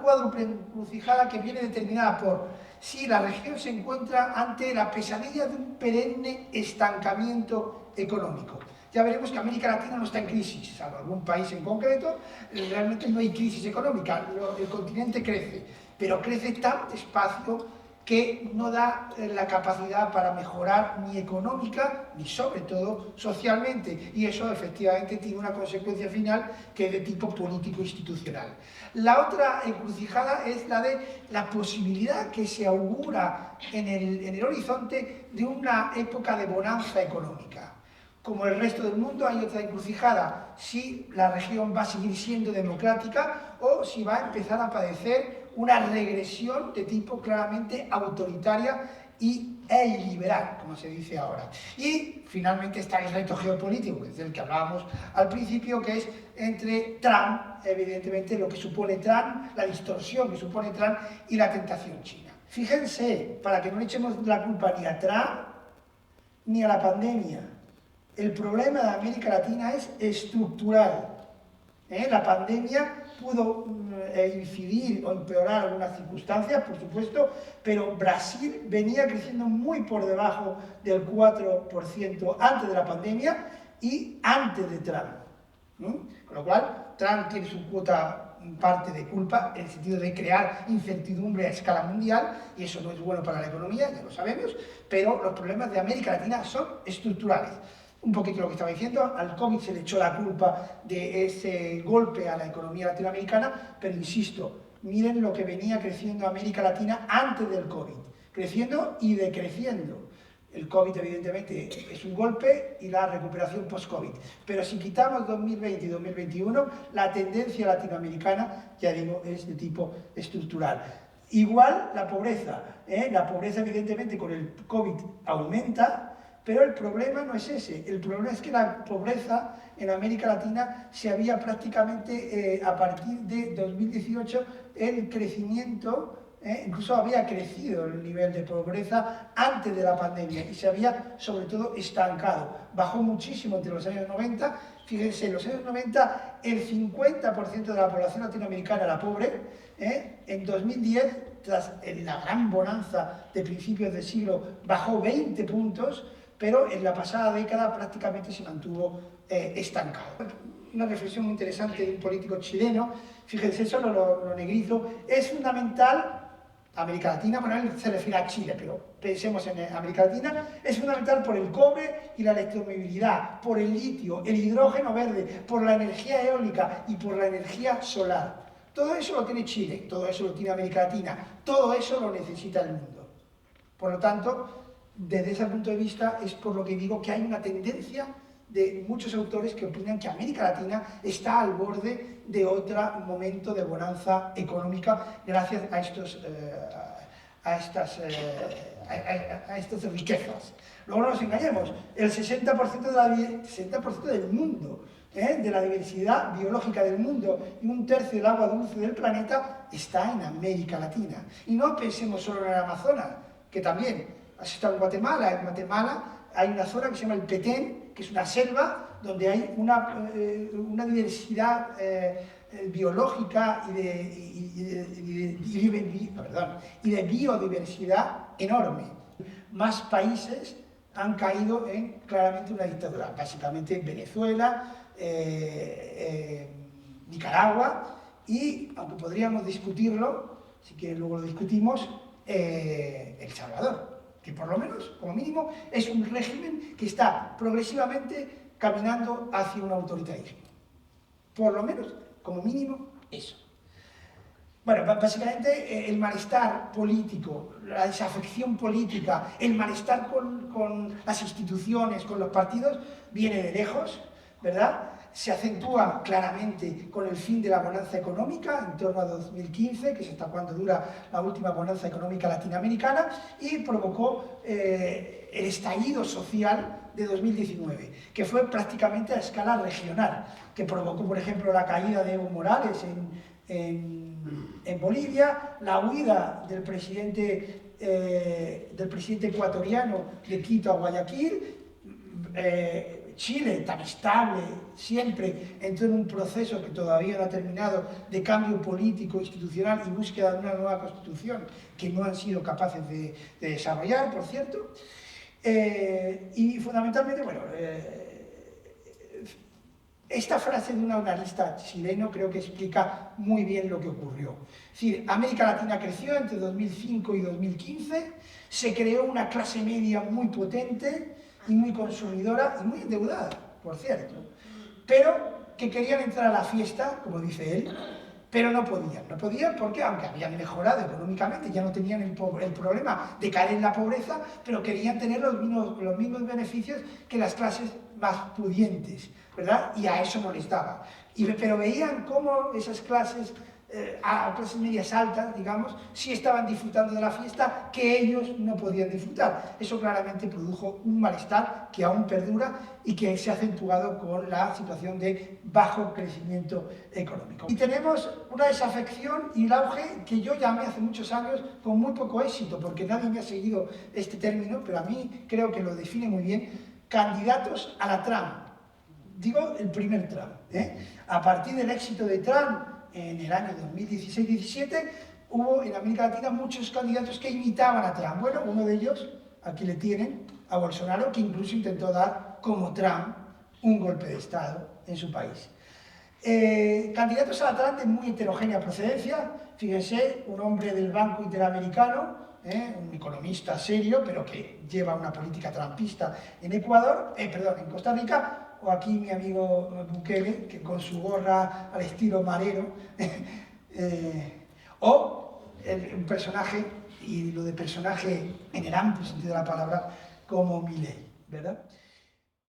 cuádruple encrucijada que viene determinada por si la región se encuentra ante la pesadilla de un perenne estancamiento económico. Ya veremos que América Latina no está en crisis, salvo algún país en concreto, realmente no hay crisis económica, el continente crece, pero crece tan despacio que no da la capacidad para mejorar ni económica ni sobre todo socialmente, y eso efectivamente tiene una consecuencia final que es de tipo político-institucional. La otra encrucijada es la de la posibilidad que se augura en el horizonte de una época de bonanza económica. Como el resto del mundo, hay otra encrucijada: si la región va a seguir siendo democrática o si va a empezar a padecer una regresión de tipo claramente autoritaria e iliberal, como se dice ahora. Y finalmente está el reto geopolítico, que es del que hablábamos al principio, que es entre Trump, evidentemente lo que supone Trump, la distorsión que supone Trump y la tentación china. Fíjense, para que no le echemos la culpa ni a Trump ni a la pandemia, el problema de América Latina es estructural. La pandemia pudo incidir o empeorar algunas circunstancias, por supuesto, pero Brasil venía creciendo muy por debajo del 4% antes de la pandemia y antes de Trump. Con lo cual, Trump tiene su cuota, parte de culpa, en el sentido de crear incertidumbre a escala mundial, y eso no es bueno para la economía, ya lo sabemos, pero los problemas de América Latina son estructurales. Un poquito lo que estaba diciendo, al COVID se le echó la culpa de ese golpe a la economía latinoamericana, pero insisto, miren lo que venía creciendo América Latina antes del COVID, creciendo y decreciendo. El COVID evidentemente es un golpe y la recuperación post-COVID, pero si quitamos 2020 y 2021, la tendencia latinoamericana, ya digo, es de tipo estructural. Igual la pobreza evidentemente con el COVID aumenta, pero el problema no es ese, el problema es que la pobreza en América Latina se había prácticamente, a partir de 2018, el crecimiento, incluso había crecido el nivel de pobreza antes de la pandemia y se había sobre todo estancado. Bajó muchísimo entre los años 90, fíjense, en los años 90 el 50% de la población latinoamericana era pobre, en 2010, tras la gran bonanza de principios del siglo, bajó 20 puntos, pero en la pasada década prácticamente se mantuvo estancado. Una reflexión muy interesante de un político chileno, fíjense, solo lo negrito, es fundamental, América Latina, bueno, él se refiere a Chile, pero pensemos en América Latina, es fundamental por el cobre y la electromovilidad, por el litio, el hidrógeno verde, por la energía eólica y por la energía solar. Todo eso lo tiene Chile, todo eso lo tiene América Latina, todo eso lo necesita el mundo. Por lo tanto, desde ese punto de vista es por lo que digo que hay una tendencia de muchos autores que opinan que América Latina está al borde de otro momento de bonanza económica gracias a estas riquezas. Luego no nos engañemos, el 60% del mundo, de la diversidad biológica del mundo y un tercio del agua dulce del planeta está en América Latina. Y no pensemos solo en el Amazonas, que también. Has estado en Guatemala. En Guatemala hay una zona que se llama el Petén, que es una selva donde hay una diversidad biológica y de biodiversidad enorme. Más países han caído en claramente una dictadura, básicamente Venezuela, Nicaragua y, aunque podríamos discutirlo, si que luego lo discutimos, El Salvador, que por lo menos, como mínimo, es un régimen que está progresivamente caminando hacia un autoritarismo. Por lo menos, como mínimo, eso. Bueno, básicamente el malestar político, la desafección política, el malestar con las instituciones, con los partidos, viene de lejos, ¿verdad? Se acentúa claramente con el fin de la bonanza económica, en torno a 2015, que es hasta cuando dura la última bonanza económica latinoamericana, y provocó el estallido social de 2019, que fue prácticamente a escala regional, que provocó, por ejemplo, la caída de Evo Morales en Bolivia, la huida del presidente ecuatoriano de Quito a Guayaquil, Chile, tan estable, siempre entró en un proceso que todavía no ha terminado de cambio político, institucional y búsqueda de una nueva constitución que no han sido capaces de desarrollar, por cierto. Y fundamentalmente, bueno, esta frase de un analista chileno creo que explica muy bien lo que ocurrió. Es decir, América Latina creció entre 2005 y 2015, se creó una clase media muy potente y muy consumidora y muy endeudada, por cierto, pero que querían entrar a la fiesta, como dice él, pero no podían porque aunque habían mejorado económicamente, ya no tenían el problema de caer en la pobreza, pero querían tener los mismos beneficios que las clases más pudientes, ¿verdad? Y a eso no les daba. Pero veían cómo esas clases, a clases medias altas, digamos, sí estaban disfrutando de la fiesta que ellos no podían disfrutar. Eso claramente produjo un malestar que aún perdura y que se ha acentuado con la situación de bajo crecimiento económico. Y tenemos una desafección y el auge que yo llamé hace muchos años con muy poco éxito, porque nadie me ha seguido este término, pero a mí creo que lo define muy bien, candidatos a la Trump. Digo, el primer Trump. A partir del éxito de Trump en el año 2016-17, hubo en América Latina muchos candidatos que imitaban a Trump. Bueno, uno de ellos, aquí le tienen, a Bolsonaro, que incluso intentó dar, como Trump, un golpe de Estado en su país. Candidatos a la Trump de muy heterogénea procedencia. Fíjense, un hombre del Banco Interamericano, un economista serio, pero que lleva una política trumpista en Ecuador, en Costa Rica, o aquí mi amigo Bukele, que con su gorra al estilo marero, o un personaje, y lo de personaje en el amplio sentido de la palabra, como Milei, ¿verdad?